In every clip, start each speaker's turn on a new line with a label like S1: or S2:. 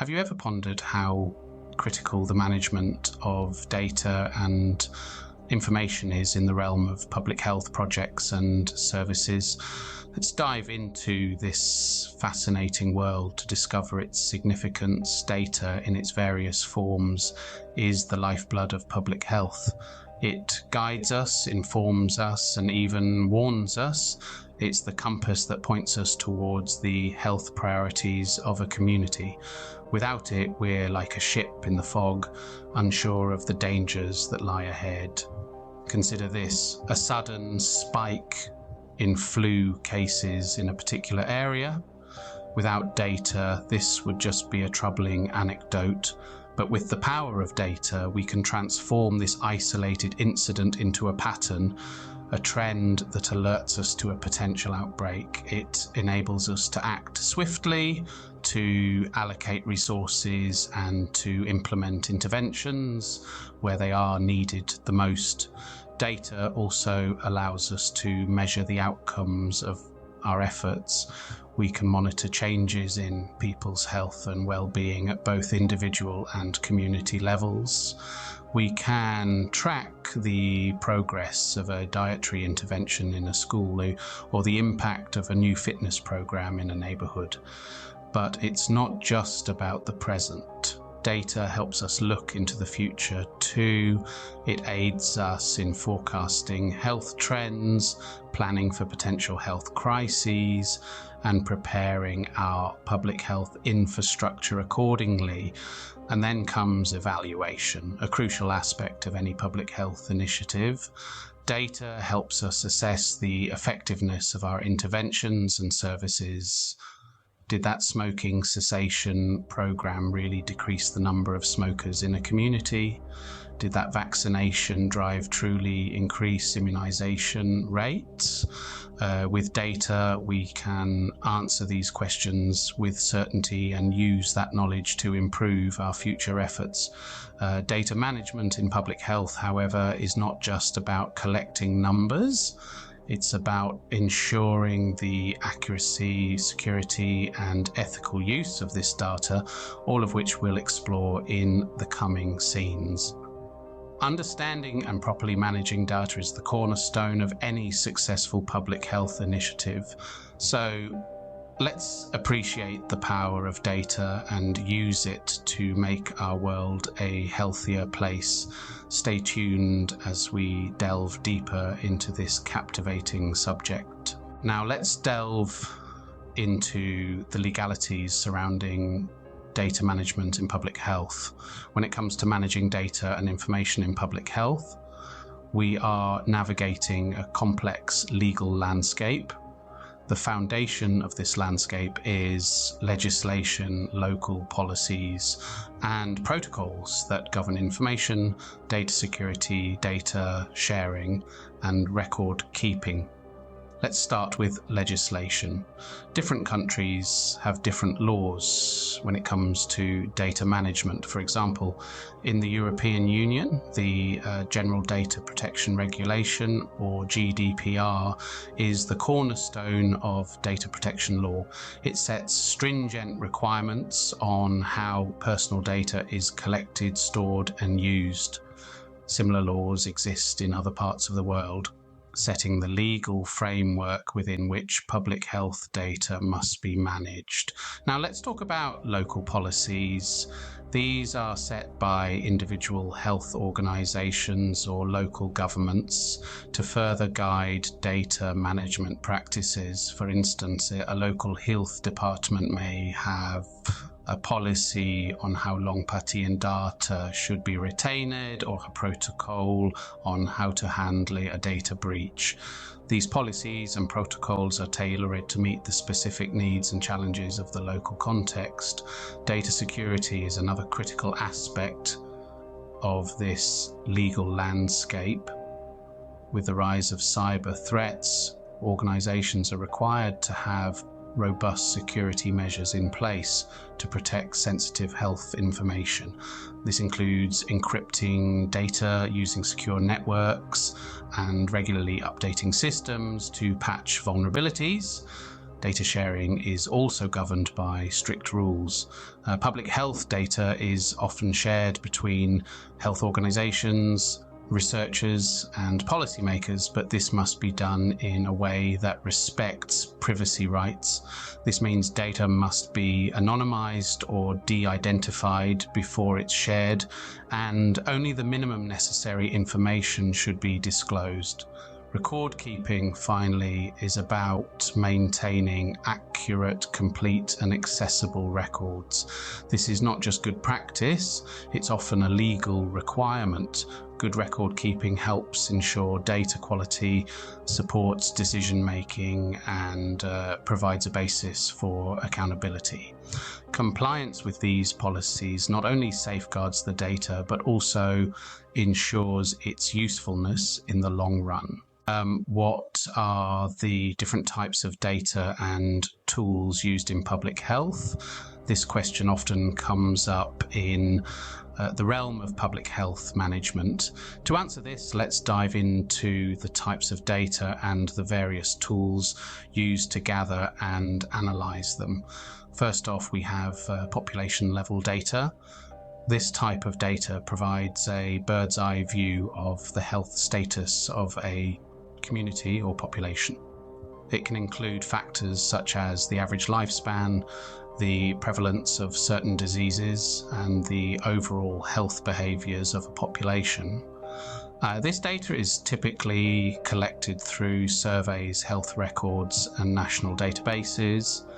S1: Have you ever pondered how critical the management of data and information is in the realm of public health projects and services? Let's dive into this fascinating world to discover its significance. Data in its various forms is the lifeblood of public health. It guides us, informs us, and even warns us. It's the compass that points us towards the health priorities of a community. Without it, we're like a ship in the fog, unsure of the dangers that lie ahead. Consider this: a sudden spike in flu cases in a particular area. Without data, this would just be a troubling anecdote. But with the power of data, we can transform this isolated incident into a pattern, a trend that alerts us to a potential outbreak. It enables us to act swiftly, to allocate resources, and to implement interventions where they are needed the most. Data also allows us to measure the outcomes of our efforts. We can monitor changes in people's health and well-being at both individual and community levels. We can track the progress of a dietary intervention in a school or the impact of a new fitness program in a neighborhood. But it's not just about the present. Data helps us look into the future too. It aids us in forecasting health trends, planning for potential health crises, and preparing our public health infrastructure accordingly. And then comes evaluation, a crucial aspect of any public health initiative. Data helps us assess the effectiveness of our interventions and services. Did that smoking cessation program really decrease the number of smokers in a community? Did that vaccination drive truly increase immunization rates? With data, we can answer these questions with certainty and use that knowledge to improve our future efforts. Data management in public health, however, is not just about collecting numbers. It's about ensuring the accuracy, security, and ethical use of this data, all of which we'll explore in the coming scenes. Understanding and properly managing data is the cornerstone of any successful public health initiative. So let's appreciate the power of data and use it to make our world a healthier place. Stay tuned as we delve deeper into this captivating subject. Now let's delve into the legalities surrounding data management in public health. When it comes to managing data and information in public health, we are navigating a complex legal landscape. The foundation of this landscape is legislation, local policies, and protocols that govern information, data security, data sharing, and record keeping. Let's start with legislation. Different countries have different laws when it comes to data management. For example, in the European Union, the General Data Protection Regulation, or GDPR, is the cornerstone of data protection law. It sets stringent requirements on how personal data is collected, stored, and used. Similar laws exist in other parts of the world, setting the legal framework within which public health data must be managed. Now let's talk about local policies. These are set by individual health organizations or local governments to further guide data management practices. For instance, a local health department may have a policy on how long patient data should be retained, or a protocol on how to handle a data breach. These policies and protocols are tailored to meet the specific needs and challenges of the local context. Data security is another critical aspect of this legal landscape. With the rise of cyber threats, organizations are required to have robust security measures in place to protect sensitive health information. This includes encrypting data using secure networks and regularly updating systems to patch vulnerabilities. Data sharing is also governed by strict rules. Public health data is often shared between health organisations, researchers and policymakers, but this must be done in a way that respects privacy rights. This means data must be anonymised or de-identified before it's shared, and only the minimum necessary information should be disclosed. Record keeping, finally, is about maintaining accurate, complete and accessible records. This is not just good practice, it's often a legal requirement. Good record keeping helps ensure data quality, supports decision making and provides a basis for accountability. Compliance with these policies not only safeguards the data but also ensures its usefulness in the long run. What are the different types of data and tools used in public health? This question often comes up in the realm of public health management. To answer this, let's dive into the types of data and the various tools used to gather and analyse them. First off, we have population level data. This type of data provides a bird's eye view of the health status of a community or population. It can include factors such as the average lifespan, the prevalence of certain diseases, and the overall health behaviours of a population. This data is typically collected through surveys, health records, and national databases.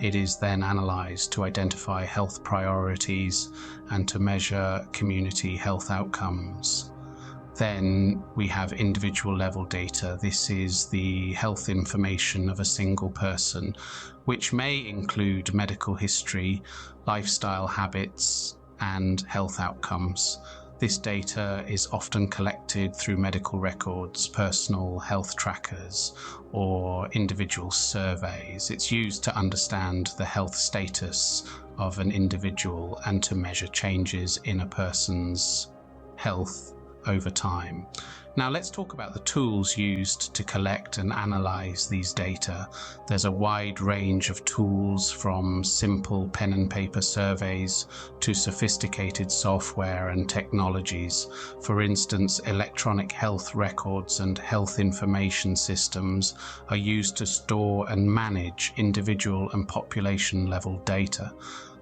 S1: It is then analysed to identify health priorities and to measure community health outcomes. Then we have individual level data. This is the health information of a single person, which may include medical history, lifestyle habits, and health outcomes. This data is often collected through medical records, personal health trackers, or individual surveys. It's used to understand the health status of an individual and to measure changes in a person's health over time. Now let's talk about the tools used to collect and analyze these data. There's a wide range of tools, from simple pen and paper surveys to sophisticated software and technologies. For instance, electronic health records and health information systems are used to store and manage individual and population level data.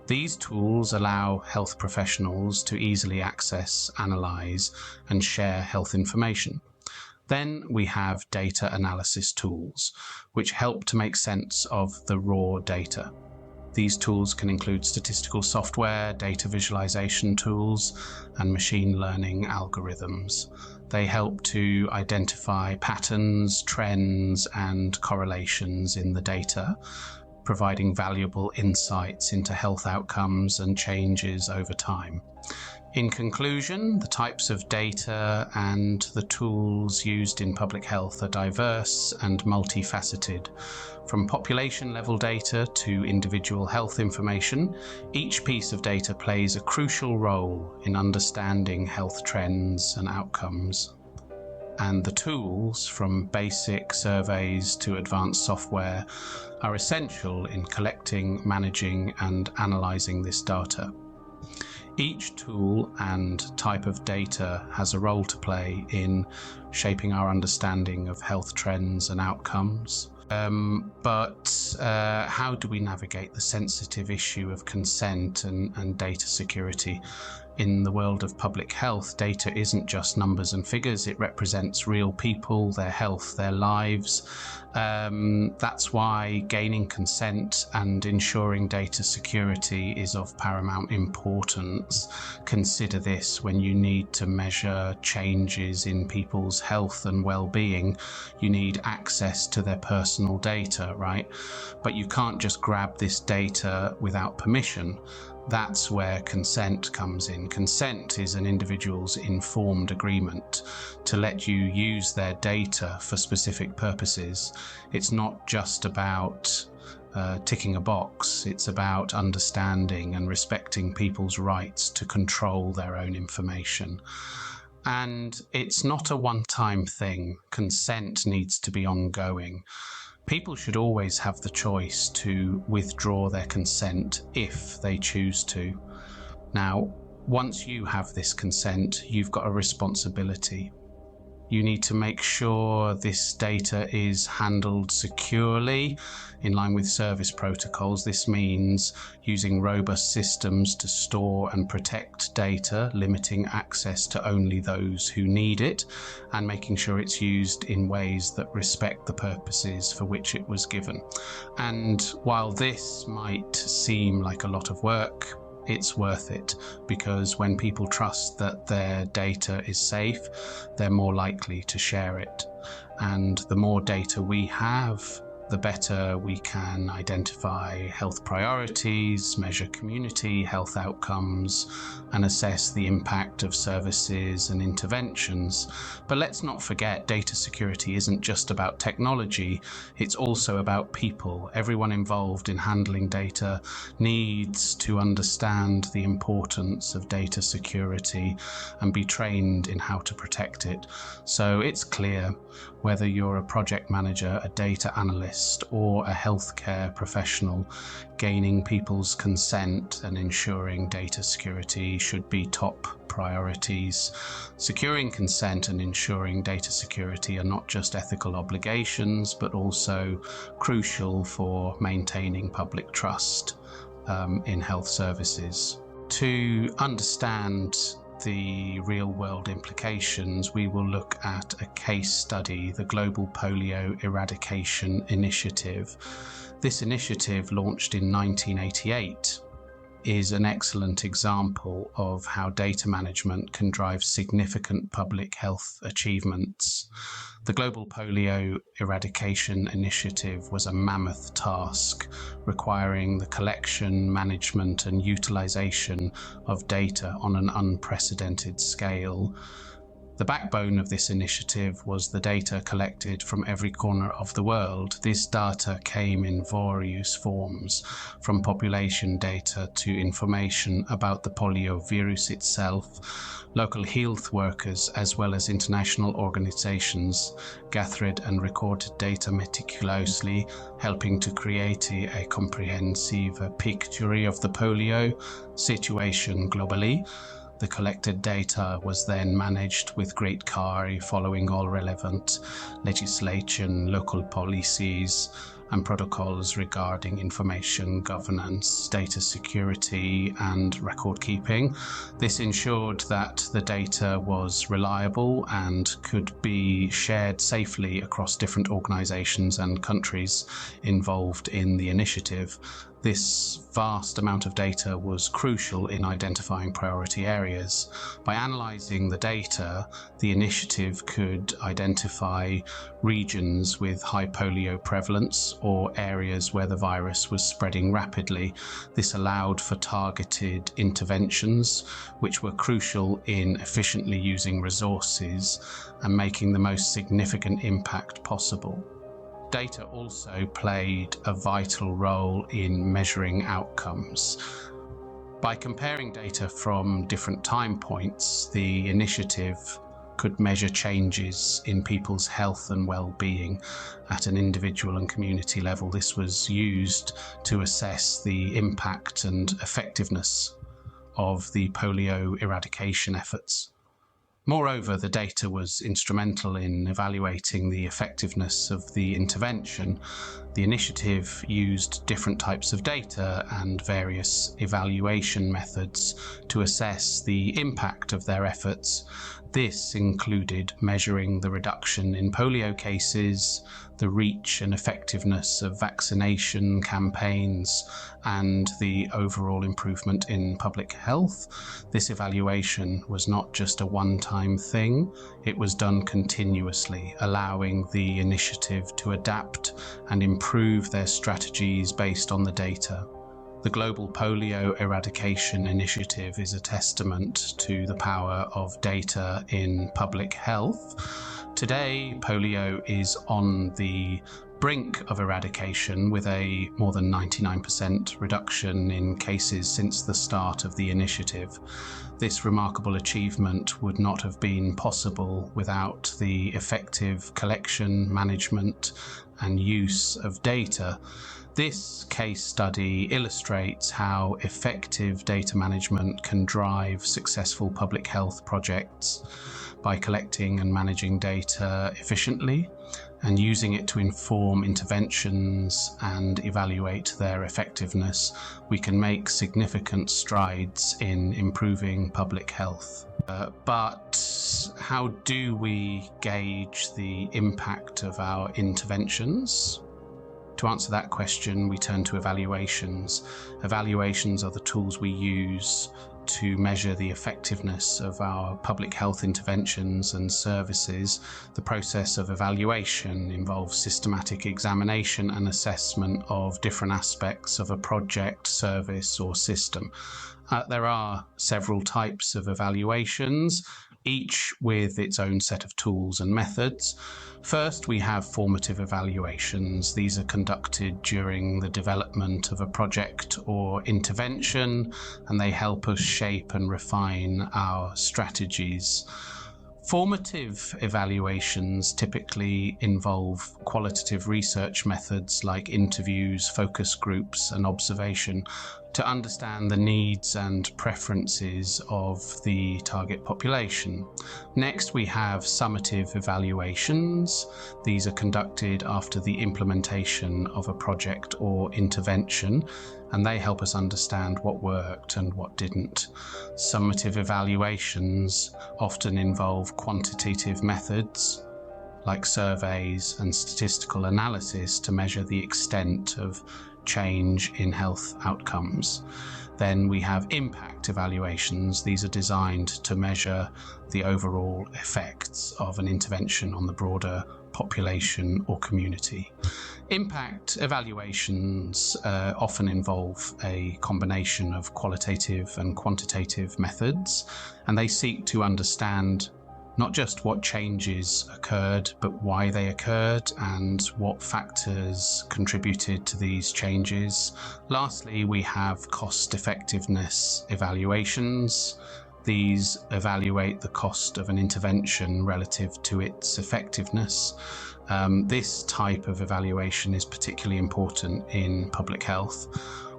S1: These tools allow health professionals to easily access, analyze, and share health information. Then we have data analysis tools, which help to make sense of the raw data. These tools can include statistical software, data visualization tools, and machine learning algorithms. They help to identify patterns, trends, and correlations in the data, providing valuable insights into health outcomes and changes over time. In conclusion, the types of data and the tools used in public health are diverse and multifaceted. From population-level data to individual health information, each piece of data plays a crucial role in understanding health trends and outcomes. And the tools, from basic surveys to advanced software, are essential in collecting, managing, and analysing this data. Each tool and type of data has a role to play in shaping our understanding of health trends and outcomes. But how do we navigate the sensitive issue of consent and data security? In the world of public health, data isn't just numbers and figures, it represents real people, their health, their lives. That's why gaining consent and ensuring data security is of paramount importance. Consider this when you need to measure changes in people's health and well-being. You need access to their personal data, right? But you can't just grab this data without permission. That's where consent comes in. Consent is an individual's informed agreement to let you use their data for specific purposes. It's not just about ticking a box, it's about understanding and respecting people's rights to control their own information. And it's not a one-time thing. Consent needs to be ongoing. People should always have the choice to withdraw their consent if they choose to. Now, once you have this consent, you've got a responsibility. You need to make sure this data is handled securely in line with service protocols. This means using robust systems to store and protect data, limiting access to only those who need it, and making sure it's used in ways that respect the purposes for which it was given. And while this might seem like a lot of work, it's worth it, because when people trust that their data is safe, they're more likely to share it. And the more data we have, the better we can identify health priorities, measure community health outcomes, and assess the impact of services and interventions. But let's not forget, data security isn't just about technology, it's also about people. Everyone involved in handling data needs to understand the importance of data security and be trained in how to protect it. So it's clear, whether you're a project manager, a data analyst, or a healthcare professional, gaining people's consent and ensuring data security should be top priorities. Securing consent and ensuring data security are not just ethical obligations, but also crucial for maintaining public trust in health services. To understand the real-world implications, we will look at a case study, the Global Polio Eradication Initiative. This initiative, launched in 1988, is an excellent example of how data management can drive significant public health achievements. The Global Polio Eradication Initiative was a mammoth task, requiring the collection, management, and utilization of data on an unprecedented scale. The backbone of this initiative was the data collected from every corner of the world. This data came in various forms, from population data to information about the polio virus itself. Local health workers, as well as international organizations, gathered and recorded data meticulously, helping to create a comprehensive picture of the polio situation globally. The collected data was then managed with great care, following all relevant legislation, local policies, and protocols regarding information governance, data security, and record keeping. This ensured that the data was reliable and could be shared safely across different organizations and countries involved in the initiative. This vast amount of data was crucial in identifying priority areas. By analyzing the data, the initiative could identify regions with high polio prevalence or areas where the virus was spreading rapidly. This allowed for targeted interventions, which were crucial in efficiently using resources and making the most significant impact possible. Data also played a vital role in measuring outcomes. By comparing data from different time points, the initiative could measure changes in people's health and well-being at an individual and community level. This was used to assess the impact and effectiveness of the polio eradication efforts. Moreover, the data was instrumental in evaluating the effectiveness of the intervention. The initiative used different types of data and various evaluation methods to assess the impact of their efforts. This included measuring the reduction in polio cases, the reach and effectiveness of vaccination campaigns, and the overall improvement in public health. This evaluation was not just a one-time thing, it was done continuously, allowing the initiative to adapt and improve their strategies based on the data. The Global Polio Eradication Initiative is a testament to the power of data in public health. Today, polio is on the brink of eradication, with a more than 99% reduction in cases since the start of the initiative. This remarkable achievement would not have been possible without the effective collection, management, and use of data. This case study illustrates how effective data management can drive successful public health projects. By collecting and managing data efficiently and using it to inform interventions and evaluate their effectiveness, we can make significant strides in improving public health. But how do we gauge the impact of our interventions? To answer that question, we turn to evaluations. Evaluations are the tools we use to measure the effectiveness of our public health interventions and services. The process of evaluation involves systematic examination and assessment of different aspects of a project, service, or system. There are several types of evaluations, each with its own set of tools and methods. First, we have formative evaluations. These are conducted during the development of a project or intervention, and they help us shape and refine our strategies. Formative evaluations typically involve qualitative research methods like interviews, focus groups, and observation to understand the needs and preferences of the target population. Next, we have summative evaluations. These are conducted after the implementation of a project or intervention, and they help us understand what worked and what didn't. Summative evaluations often involve quantitative methods like surveys and statistical analysis to measure the extent of change in health outcomes. Then we have impact evaluations. These are designed to measure the overall effects of an intervention on the broader population or community. Impact evaluations often involve a combination of qualitative and quantitative methods, and they seek to understand not just what changes occurred, but why they occurred and what factors contributed to these changes. Lastly, we have cost-effectiveness evaluations. These evaluate the cost of an intervention relative to its effectiveness. This type of evaluation is particularly important in public health,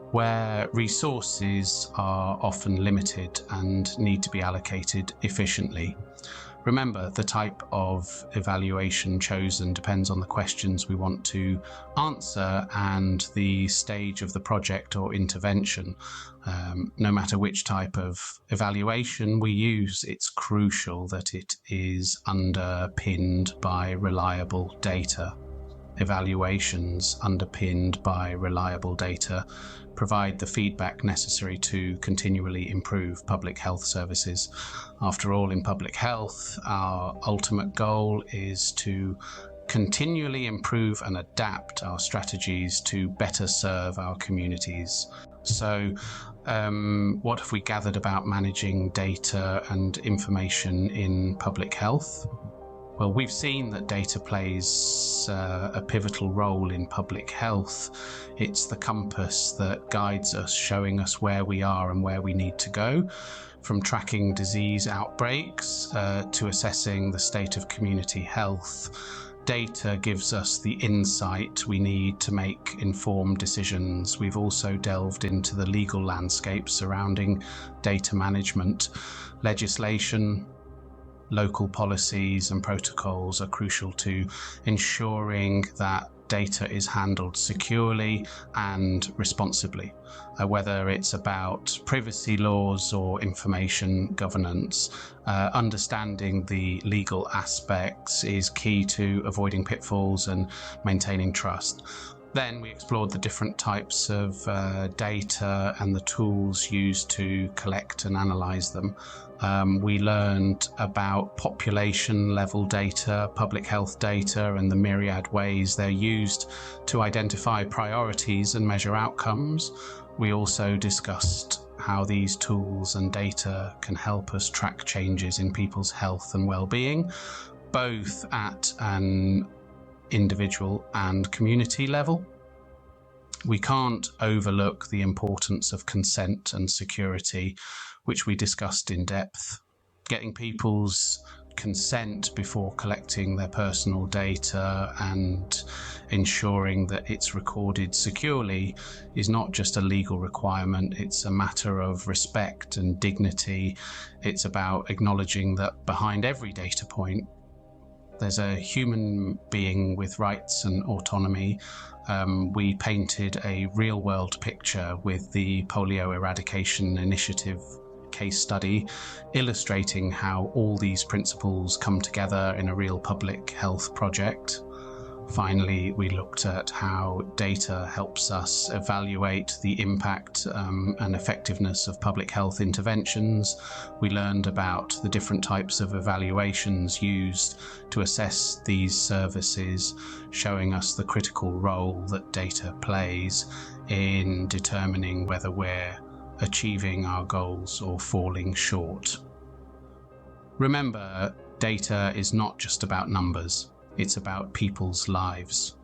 S1: where resources are often limited and need to be allocated efficiently. Remember, the type of evaluation chosen depends on the questions we want to answer and the stage of the project or intervention. No matter which type of evaluation we use, it's crucial that it is underpinned by reliable data. Evaluations underpinned by reliable data provide the feedback necessary to continually improve public health services. After all, in public health, our ultimate goal is to continually improve and adapt our strategies to better serve our communities. So, what have we gathered about managing data and information in public health? Well, we've seen that data plays a pivotal role in public health. It's the compass that guides us, showing us where we are and where we need to go. From tracking disease outbreaks to assessing the state of community health, data gives us the insight we need to make informed decisions. We've also delved into the legal landscape surrounding data management. Legislation, local policies and protocols are crucial to ensuring that data is handled securely and responsibly, whether it's about privacy laws or information governance. Understanding the legal aspects is key to avoiding pitfalls and maintaining trust. Then we explored the different types of data and the tools used to collect and analyze them. We learned about population level data, public health data, and the myriad ways they're used to identify priorities and measure outcomes. We also discussed how these tools and data can help us track changes in people's health and well-being, both at an individual and community level. We can't overlook the importance of consent and security, which we discussed in depth. Getting people's consent before collecting their personal data and ensuring that it's recorded securely is not just a legal requirement, it's a matter of respect and dignity. It's about acknowledging that behind every data point there's a human being with rights and autonomy. We painted a real-world picture with the Polio Eradication Initiative case study, illustrating how all these principles come together in a real public health project. Finally, we looked at how data helps us evaluate the impact and effectiveness of public health interventions. We learned about the different types of evaluations used to assess these services, showing us the critical role that data plays in determining whether we're achieving our goals or falling short. Remember, data is not just about numbers. It's about people's lives.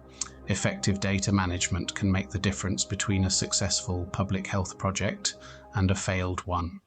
S1: Effective data management can make the difference between a successful public health project and a failed one.